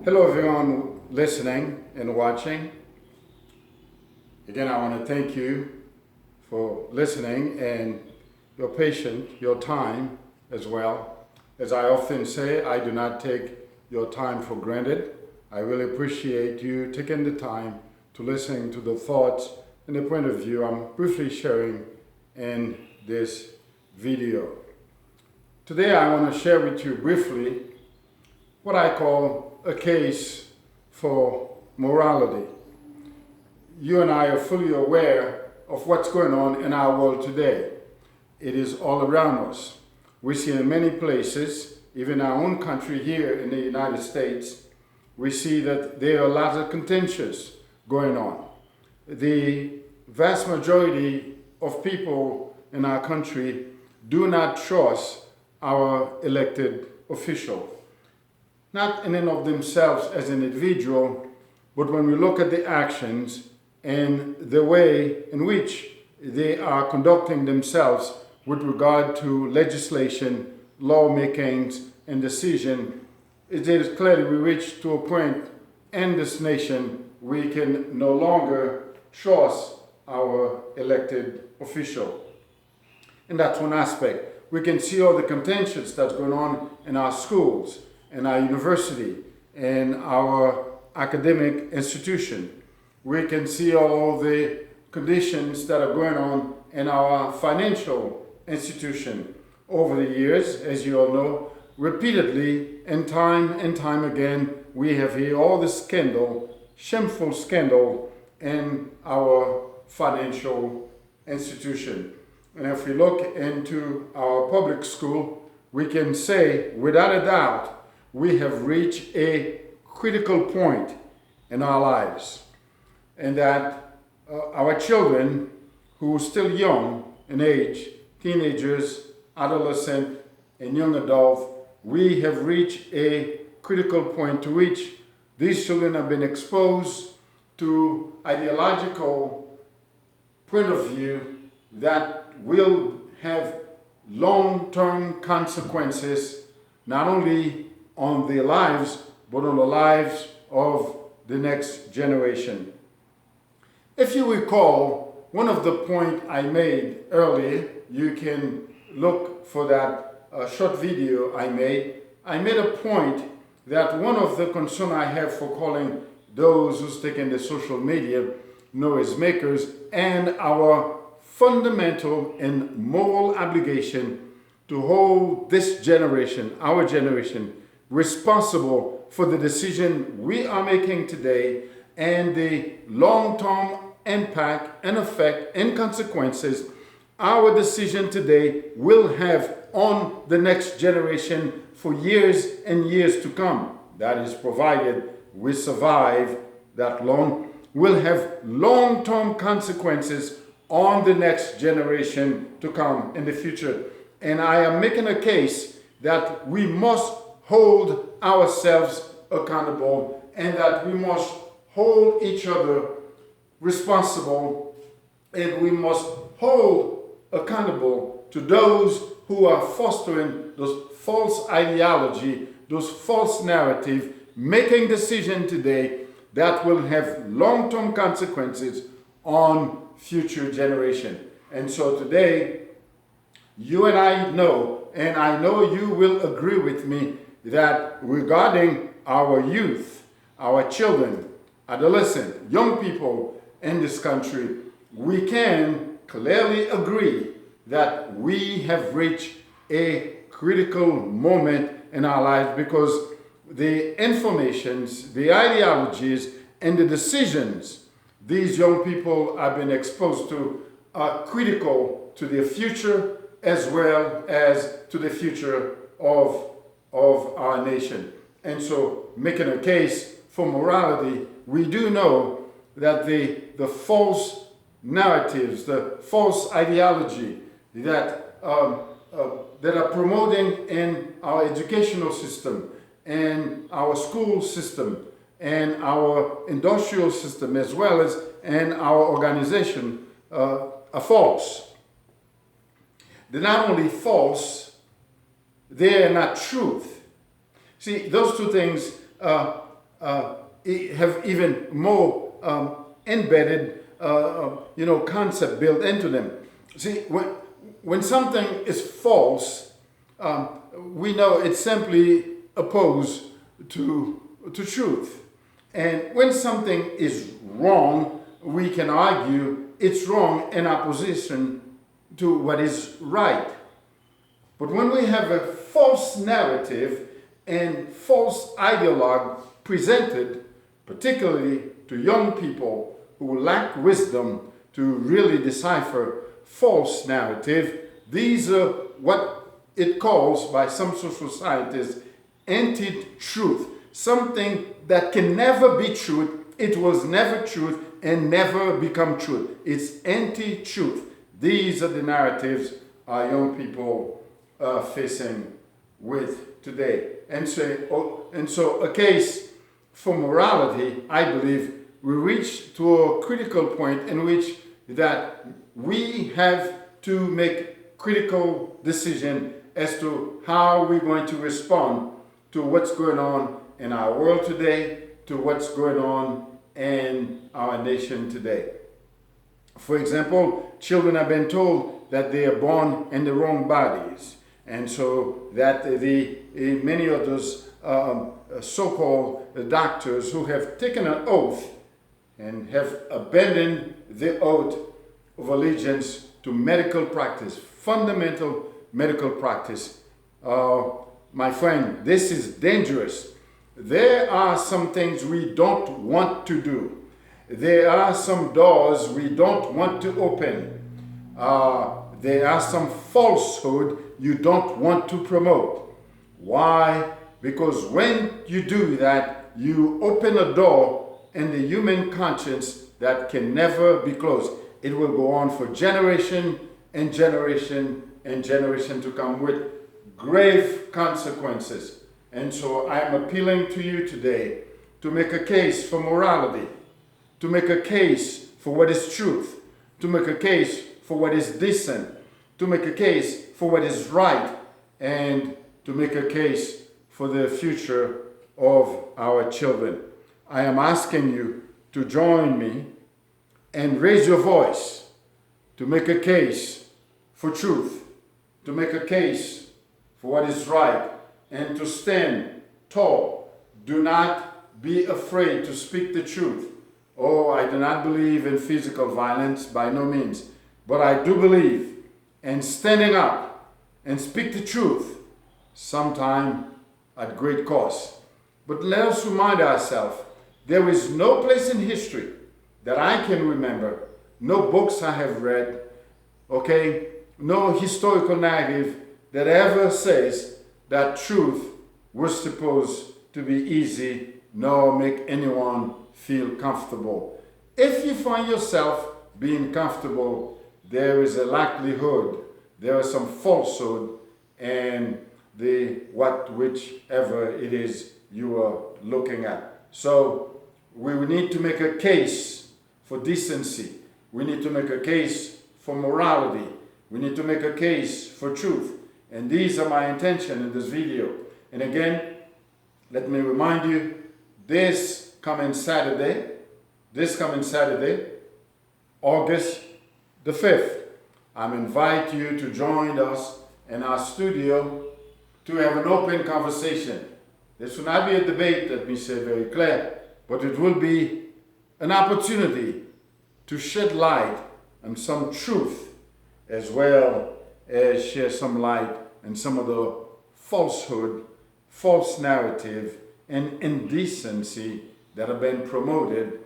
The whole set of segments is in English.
Hello, everyone listening and watching. Again, I want to thank you for listening and your patience, your time as well. As I often say, I do not take your time for granted. I really appreciate you taking the time to listen to the thoughts and the point of view I'm briefly sharing in this video. Today, I want to share with you briefly what I call a case for morality. You and I are fully aware of what's going on in our world today. It is all around us. We see in many places, even our own country here in the United States, we see that there are lots of contentions going on. The vast majority of people in our country do not trust our elected officials. Not in and of themselves as an individual, but when we look at the actions and the way in which they are conducting themselves with regard to legislation, lawmakings, and decision, it is clearly we reach to a point in this nation we can no longer trust our elected official. And that's one aspect. We can see all the contentions that's going on in our schools, in our university, in our academic institution. We can see all the conditions that are going on in our financial institution. Over the years, as you all know, repeatedly and time again, we have here all the scandal, shameful scandal in our financial institution. And if we look into our public school, we can say without a doubt, we have reached a critical point in our lives, and that our children who are still young in age, teenagers, adolescent, and young adult, we have reached a critical point to which these children have been exposed to ideological point of view that will have long-term consequences, not only on their lives, but on the lives of the next generation. If you recall, one of the points I made earlier, you can look for that short video I made. I made a point that one of the concerns I have for calling those who's taking the social media noise makers and our fundamental and moral obligation to hold this generation, our generation, responsible for the decision we are making today and the long-term impact and effect and consequences our decision today will have on the next generation for years and years to come. That is provided we survive that long, will have long-term consequences on the next generation to come in the future. And I am making a case that we must hold ourselves accountable and that we must hold each other responsible, and we must hold accountable to those who are fostering those false ideology, those false narrative, making decisions today that will have long-term consequences on future generation. And so today, you and I know, and I know you will agree with me, that regarding our youth, our children, adolescents, young people in this country, we can clearly agree that we have reached a critical moment in our lives because the informations, the ideologies, and the decisions these young people have been exposed to are critical to their future as well as to the future of our nation. And so, making a case for morality, we do know that the false narratives, the false ideology that are promoting in our educational system and our school system and our industrial system as well as in our organization are false. They're not only false, they are not truth. See, those two things have even more embedded, concept built into them. See, when something is false, we know it's simply opposed to truth. And when something is wrong, we can argue it's wrong in opposition to what is right. But when we have a false narrative and false ideologue presented, particularly to young people who lack wisdom to really decipher false narrative, these are what it calls by some social scientists anti-truth, something that can never be truth, it was never truth and never become truth. It's anti-truth. These are the narratives our young people are facing with today. And so a case for morality, I believe, we reach to a critical point in which that we have to make critical decision as to how we're going to respond to what's going on in our world today, to what's going on in our nation today. For example, children have been told that they are born in the wrong bodies, and so that many of those so-called doctors who have taken an oath and have abandoned the oath of allegiance to medical practice, fundamental medical practice. My friend, this is dangerous. There are some things we don't want to do. There are some doors we don't want to open. There are some falsehood you don't want to promote. Why? Because when you do that, you open a door in the human conscience that can never be closed. It will go on for generation and generation and generation to come with grave consequences. And so I am appealing to you today to make a case for morality, to make a case for what is truth, to make a case for what is decent, to make a case for what is right, and to make a case for the future of our children. I am asking you to join me and raise your voice to make a case for truth, to make a case for what is right, and to stand tall. Do not be afraid to speak the truth. Oh, I do not believe in physical violence, by no means. But I do believe in standing up and speak the truth, sometime at great cost. But let us remind ourselves, there is no place in history that I can remember, no books I have read, okay, no historical narrative that ever says that truth was supposed to be easy, nor make anyone feel comfortable. If you find yourself being comfortable, there is a likelihood there is some falsehood in whichever it is you are looking at. So we need to make a case for decency. We need to make a case for morality. We need to make a case for truth. And these are my intention in this video. And again, let me remind you, this coming Saturday, August the 5th, I'm inviting you to join us in our studio to have an open conversation. This will not be a debate, let me say very clear, but it will be an opportunity to shed light on some truth, as well as share some light on some of the falsehood, false narrative, and indecency that have been promoted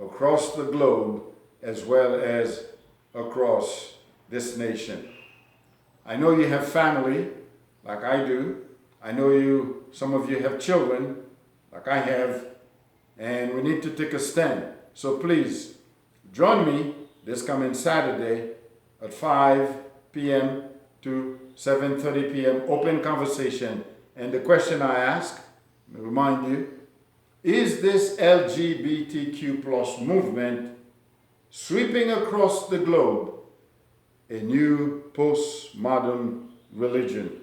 across the globe as well as across this nation. I know you have family, like I do. I know some of you have children, like I have, and we need to take a stand. So please, join me this coming Saturday at 5 p.m. to 7:30 p.m. Open conversation. And the question I ask, I remind you, is this LGBTQ plus movement sweeping across the globe a new postmodern religion?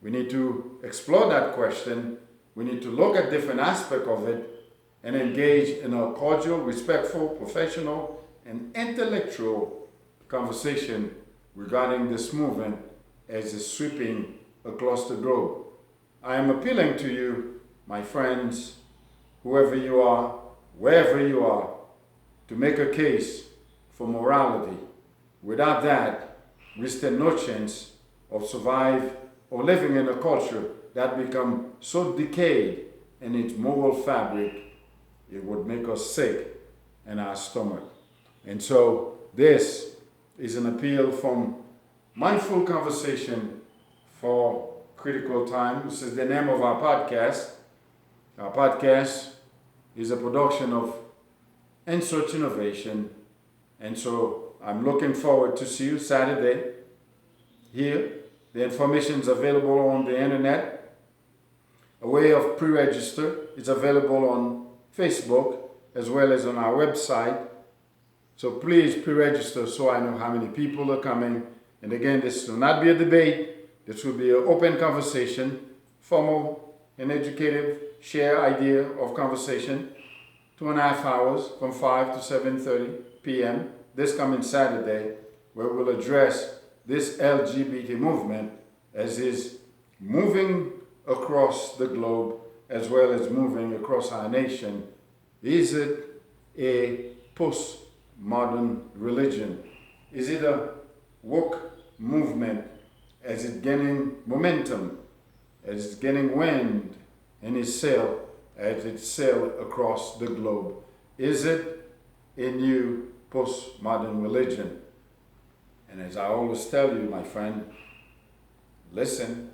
We need to explore that question. We need to look at different aspects of it and engage in a cordial, respectful, professional, and intellectual conversation regarding this movement as it's sweeping across the globe. I am appealing to you, my friends, whoever you are, wherever you are, to make a case for morality. Without that, we stand no chance of survive or living in a culture that become so decayed in its moral fabric, it would make us sick in our stomach. And so this is an appeal from Mindful Conversation for Critical Time. This is the name of our podcast. Our podcast is a production of InSearch Innovation. And so I'm looking forward to see you Saturday here. The information is available on the internet. A way of pre-register is available on Facebook as well as on our website. So please pre-register so I know how many people are coming. And again, this will not be a debate. This will be an open conversation, formal and educative, share idea of conversation, 2.5 hours from 5 to 7:30 p.m. this coming Saturday, where we'll address this LGBT movement as is moving across the globe as well as moving across our nation. Is it a postmodern religion? Is it a woke movement? Is it gaining momentum? Is it getting wind in its sail as it sails across the globe? Is it a new postmodern religion? And as I always tell you, my friend, listen,